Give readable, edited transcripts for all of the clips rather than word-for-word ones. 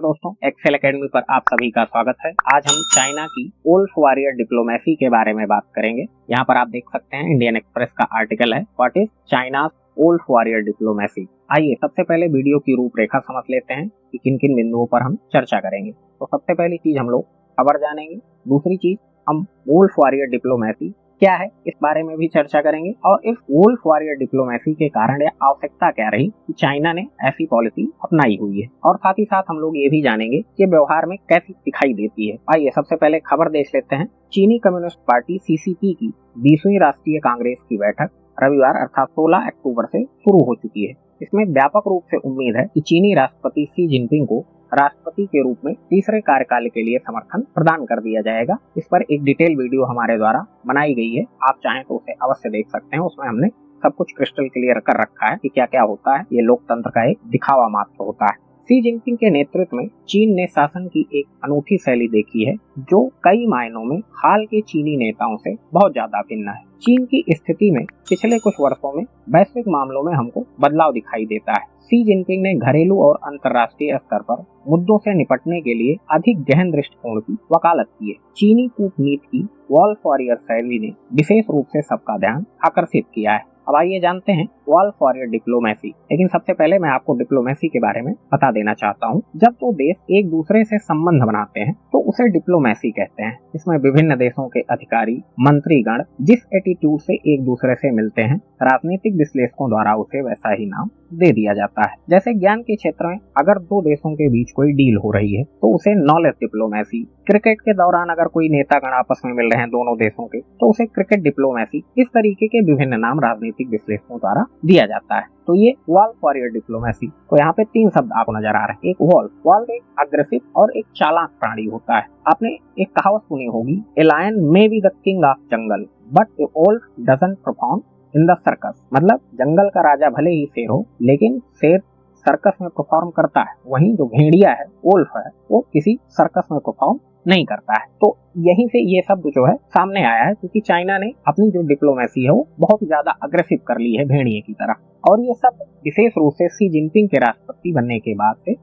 दोस्तों, Excel academy पर आप सभी का स्वागत है। आज हम चाइना की वुल्फ वॉरियर डिप्लोमेसी के बारे में बात करेंगे। यहाँ पर आप देख सकते हैं इंडियन एक्सप्रेस का आर्टिकल है, what is China's wolf warrior diplomacy. आइए सबसे पहले वीडियो की रूपरेखा समझ लेते हैं कि किन किन बिंदुओं पर हम चर्चा करेंगे। तो सबसे पहली चीज हम लोग खबर जानेंगे, दूसरी चीज हम वुल्फ वॉरियर डिप्लोमेसी क्या है इस बारे में भी चर्चा करेंगे, और इस वुल्फ वॉरियर डिप्लोमेसी के कारण या आवश्यकता क्या रही कि चाइना ने ऐसी पॉलिसी अपनाई हुई है, और साथ ही साथ हम लोग ये भी जानेंगे कि व्यवहार में कैसी दिखाई देती है। आइए सबसे पहले खबर देख लेते हैं। चीनी कम्युनिस्ट पार्टी सीसीपी की 20वीं राष्ट्रीय कांग्रेस की बैठक रविवार अर्थात 16 अक्टूबर से शुरू हो चुकी है। इसमें व्यापक रूप से उम्मीद है कि चीनी राष्ट्रपति शी जिनपिंग को राष्ट्रपति के रूप में तीसरे कार्यकाल के लिए समर्थन प्रदान कर दिया जाएगा। इस पर एक डिटेल वीडियो हमारे द्वारा बनाई गई है, आप चाहें तो उसे अवश्य देख सकते हैं। उसमें हमने सब कुछ क्रिस्टल क्लियर कर रखा है कि क्या क्या होता है। ये लोकतंत्र का एक दिखावा मात्र होता है। शी जिनपिंग के नेतृत्व में चीन ने शासन की एक अनूठी शैली देखी है जो कई मायनों में हाल के चीनी नेताओं से बहुत ज्यादा भिन्न है। चीन की स्थिति में पिछले कुछ वर्षों में वैश्विक मामलों में हमको बदलाव दिखाई देता है। शी जिनपिंग ने घरेलू और अंतर्राष्ट्रीय स्तर पर मुद्दों से निपटने के लिए अधिक गहन दृष्टिकोण की वकालत की है। चीनी कूटनीति की वुल्फ वॉरियर शैली ने विशेष रूप से सबका ध्यान आकर्षित किया है। अब आइए जानते हैं वुल्फ वॉरियर डिप्लोमेसी। लेकिन सबसे पहले मैं आपको डिप्लोमेसी के बारे में बता देना चाहता हूँ। जब दो देश एक दूसरे से संबंध बनाते हैं तो उसे डिप्लोमेसी कहते हैं। इसमें विभिन्न देशों के अधिकारी मंत्रीगण जिस एटीट्यूड से एक दूसरे से मिलते हैं, राजनीतिक विश्लेषकों द्वारा उसे वैसा ही नाम दे दिया जाता है। जैसे ज्ञान के क्षेत्र में अगर दो देशों के बीच कोई डील हो रही है तो उसे नॉलेज डिप्लोमेसी, क्रिकेट के दौरान अगर कोई नेतागण आपस में मिल रहे हैं दोनों देशों के तो उसे क्रिकेट डिप्लोमेसी, इस तरीके के विभिन्न नाम राजनीतिक विश्लेषकों द्वारा दिया जाता है। तो ये वुल्फ वॉरियर डिप्लोमेसी। तो यहाँ पे तीन शब्द आपको नजर आ रहे हैं। एक वुल्फ एक अग्रेसिव और एक चालाक प्राणी होता है। आपने एक कहावत सुनी होगी, a lion may be the king of jungle but a wolf doesn't perform in the circus. मतलब जंगल का राजा भले ही शेर हो लेकिन शेर सर्कस में परफॉर्म करता है, वहीं जो भेड़िया है, वुल्फ है, वो किसी सर्कस में परफॉर्म नहीं करता है। तो यहीं से ये शब्द जो है सामने आया है, क्योंकि चाइना ने अपनी जो डिप्लोमेसी है वो बहुत ज्यादा अग्रेसिव कर ली है भेड़िए की तरह। और ये सब विशेष रूप से शी जिनपिंग के राष्ट्रपति बनने के बाद से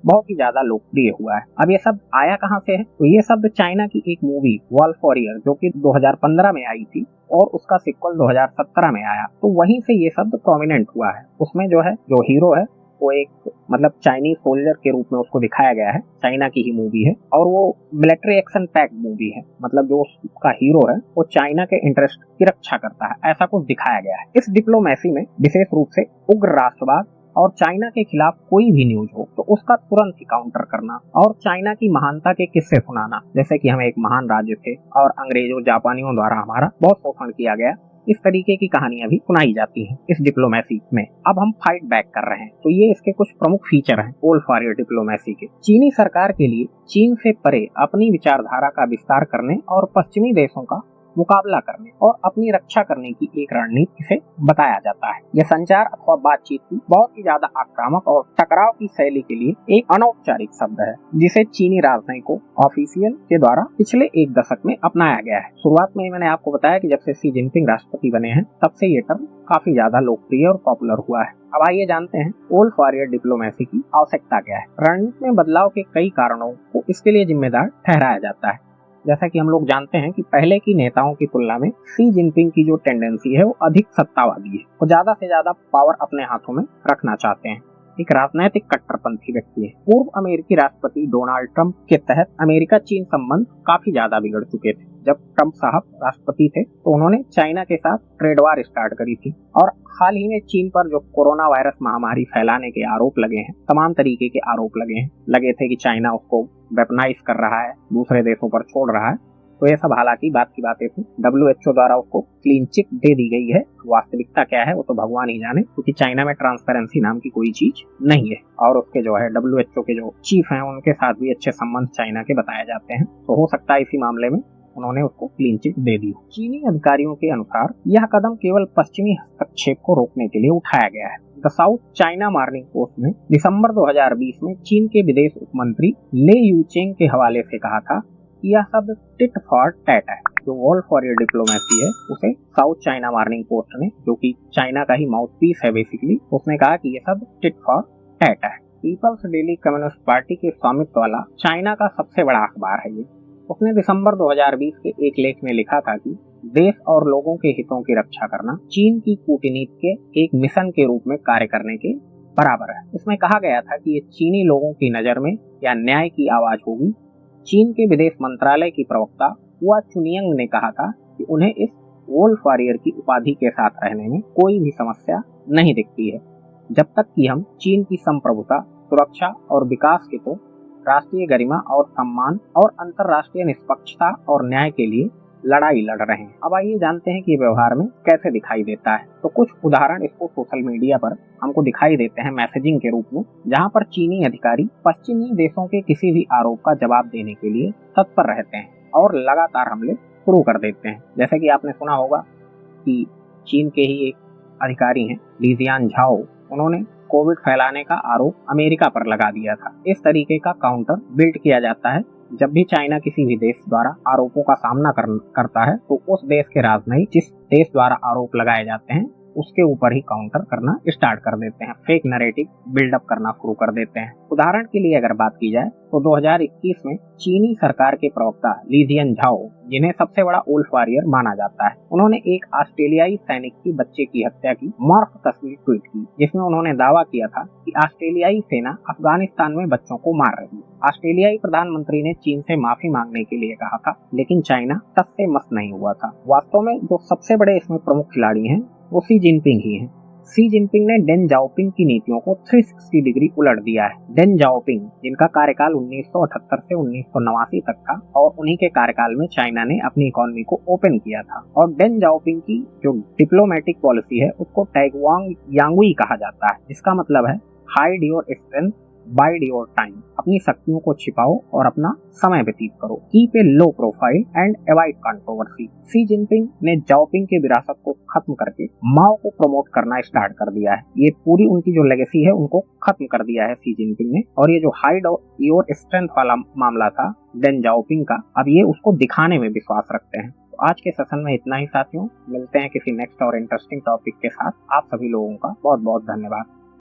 बहुत ही ज्यादा लोकप्रिय हुआ है। अब ये शब्द आया कहाँ से है? तो ये शब्द चाइना की एक मूवी वुल्फ वॉरियर जो कि 2015 में आई थी और उसका सिक्वल 2017 में आया, तो वहीं से ये शब्द प्रोमिनेंट हुआ है। उसमें जो है जो हीरो है वो एक मतलब चाइनीज सोल्जर के रूप में उसको दिखाया गया है। चाइना की ही मूवी है और वो मिलिट्री एक्शन पैक मूवी है। मतलब जो उसका हीरो है वो चाइना के इंटरेस्ट की रक्षा करता है, ऐसा कुछ दिखाया गया है। इस डिप्लोमेसी में विशेष रूप से उग्र राष्ट्रवाद और चाइना के खिलाफ कोई भी न्यूज हो तो उसका तुरंत ही काउंटर करना और चाइना की महानता के किस्से सुनाना, जैसे कि हम एक महान राज्य थे और अंग्रेजों जापानियों द्वारा हमारा बहुत शोषण किया गया, इस तरीके की कहानियां भी सुनाई जाती हैं इस डिप्लोमेसी में। अब हम फाइट बैक कर रहे हैं, तो ये इसके कुछ प्रमुख फीचर हैं वुल्फ वॉरियर डिप्लोमेसी के। चीनी सरकार के लिए चीन से परे अपनी विचारधारा का विस्तार करने और पश्चिमी देशों का मुकाबला करने और अपनी रक्षा करने की एक रणनीति से बताया जाता है। यह संचार अथवा बातचीत की बहुत ही ज्यादा आक्रामक और टकराव की शैली के लिए एक अनौपचारिक शब्द है, जिसे चीनी राजनयिकों ऑफिशियल के द्वारा पिछले एक दशक में अपनाया गया है। शुरुआत में मैंने आपको बताया कि जब से शी जिनपिंग राष्ट्रपति बने हैं तब से ये टर्म काफी ज्यादा लोकप्रिय और पॉपुलर हुआ है। अब आइए जानते हैं वुल्फ वॉरियर डिप्लोमेसी की आवश्यकता क्या है। रणनीति में बदलाव के कई कारणों को इसके लिए जिम्मेदार ठहराया जाता है। जैसा कि हम लोग जानते हैं कि पहले की नेताओं की तुलना में शी जिनपिंग की जो टेंडेंसी है वो अधिक सत्तावादी है। वो ज्यादा से ज्यादा पावर अपने हाथों में रखना चाहते हैं। एक राजनैतिक कट्टरपंथी व्यक्ति है। पूर्व अमेरिकी राष्ट्रपति डोनाल्ड ट्रंप के तहत अमेरिका चीन संबंध काफी ज्यादा बिगड़ चुके थे। जब ट्रंप साहब राष्ट्रपति थे तो उन्होंने चाइना के साथ ट्रेड वार स्टार्ट करी थी, और हाल ही में चीन पर जो कोरोना वायरस महामारी फैलाने के आरोप लगे हैं, तमाम तरीके के आरोप लगे थे कि चाइना उसको वेपनाइज कर रहा है, दूसरे देशों पर छोड़ रहा है। तो ये सब हालांकि बात की बातें थी। WHO द्वारा उसको क्लीन चिट दे दी गई है। वास्तविकता क्या है वो तो भगवान ही जाने, क्योंकि चाइना में ट्रांसपेरेंसी नाम की कोई चीज नहीं है। और उसके जो है WHO के जो चीफ हैं उनके साथ भी अच्छे संबंध चाइना के बताए जाते हैं। तो हो सकता है इसी मामले में उन्होंने उसको क्लीन चिट दे दी। चीनी अधिकारियों के अनुसार यह कदम केवल पश्चिमी हस्तक्षेप को रोकने के लिए उठाया गया है। The south China morning post ने दिसंबर 2020 में चीन के विदेश उपमंत्री ले यूचेंग के हवाले से कहा था कि यह शब्द टिट फॉर टैट है। जो वुल्फ वॉरियर डिप्लोमेसी है उसे साउथ चाइना मॉर्निंग पोस्ट ने, जो कि चाइना का ही माउथपीस है बेसिकली, उसने कहा कि यह शब्द टिट फॉर टैट है। पीपल्स डेली कम्युनिस्ट पार्टी के स्वामित्व वाला चाइना का सबसे बड़ा अखबार है ये। उसने दिसंबर 2020 के एक लेख में लिखा था कि देश और लोगों के हितों की रक्षा करना चीन की कूटनीति के एक मिशन के रूप में कार्य करने के बराबर है। इसमें कहा गया था कि ये चीनी लोगों की नजर में या न्याय की आवाज होगी। चीन के विदेश मंत्रालय की प्रवक्ता हुआ चुनियंग ने कहा था कि उन्हें इस वोल्फ वॉरियर की उपाधि के साथ रहने में कोई भी समस्या नहीं दिखती है, जब तक कि हम चीन की संप्रभुता, सुरक्षा और विकास के तो राष्ट्रीय गरिमा और सम्मान और अंतर्राष्ट्रीय निष्पक्षता और न्याय के लिए लड़ाई लड़ रहे हैं। अब आइए जानते हैं कि ये व्यवहार में कैसे दिखाई देता है। तो कुछ उदाहरण इसको सोशल मीडिया पर हमको दिखाई देते हैं मैसेजिंग के रूप में, जहां पर चीनी अधिकारी पश्चिमी देशों के किसी भी आरोप का जवाब देने के लिए तत्पर रहते हैं और लगातार हमले शुरू कर देते हैं। जैसे कि आपने सुना होगा कि चीन के ही एक अधिकारी हैं लीजियान झाओ, उन्होंने कोविड फैलाने का आरोप अमेरिका पर लगा दिया था। इस तरीके का काउंटर बिल्ड किया जाता है। जब भी चाइना किसी भी देश द्वारा आरोपों का सामना करता है तो उस देश के राजनयिक जिस देश द्वारा आरोप लगाए जाते हैं उसके ऊपर ही काउंटर करना स्टार्ट कर देते हैं, फेक नैरेटिव बिल्डअप करना शुरू कर देते हैं। उदाहरण के लिए अगर बात की जाए तो 2021 में चीनी सरकार के प्रवक्ता लीजियन झाओ, जिन्हें सबसे बड़ा वोल्फ वॉरियर माना जाता है, उन्होंने एक ऑस्ट्रेलियाई सैनिक की बच्चे की हत्या की मॉर्फ तस्वीर ट्वीट की, जिसमें उन्होंने दावा किया था कि ऑस्ट्रेलियाई सेना अफगानिस्तान में बच्चों को मार रही है। ऑस्ट्रेलियाई प्रधानमंत्री ने चीन से माफी मांगने के लिए कहा था, लेकिन चाइना तब से मस नहीं हुआ था। वास्तव में जो सबसे बड़े इसमें प्रमुख खिलाड़ी हैं वो शी जिनपिंग ही हैं। शी जिनपिंग ने डेन जाओपिंग की नीतियों को 360 डिग्री उलट दिया है। डेन जाओपिंग, जिनका कार्यकाल 1978 से 1989 तक था, और उन्हीं के कार्यकाल में चाइना ने अपनी इकोनॉमी को ओपन किया था। और डेन जाओपिंग की जो डिप्लोमेटिक पॉलिसी है उसको टैगवांग यांगुई कहा जाता है, जिसका मतलब है hide your strength, wide your time. अपनी शक्तियों को छिपाओ और अपना समय व्यतीत करो। Keep a low profile and avoid controversy. Xi Jinping ने जाओपिंग के विरासत को खत्म करके माओ को प्रमोट करना स्टार्ट कर दिया है। ये पूरी उनकी जो लेगेसी है उनको खत्म कर दिया है शी जिनपिंग ने। और ये जो हाइड योर स्ट्रेंथ वाला मामला था डेन जाओपिंग का, अब ये उसको दिखाने में विश्वास रखते हैं। तो आज के सेशन में इतना ही साथियों, मिलते हैं किसी नेक्स्ट और इंटरेस्टिंग टॉपिक के साथ। आप सभी लोगों का बहुत बहुत धन्यवाद।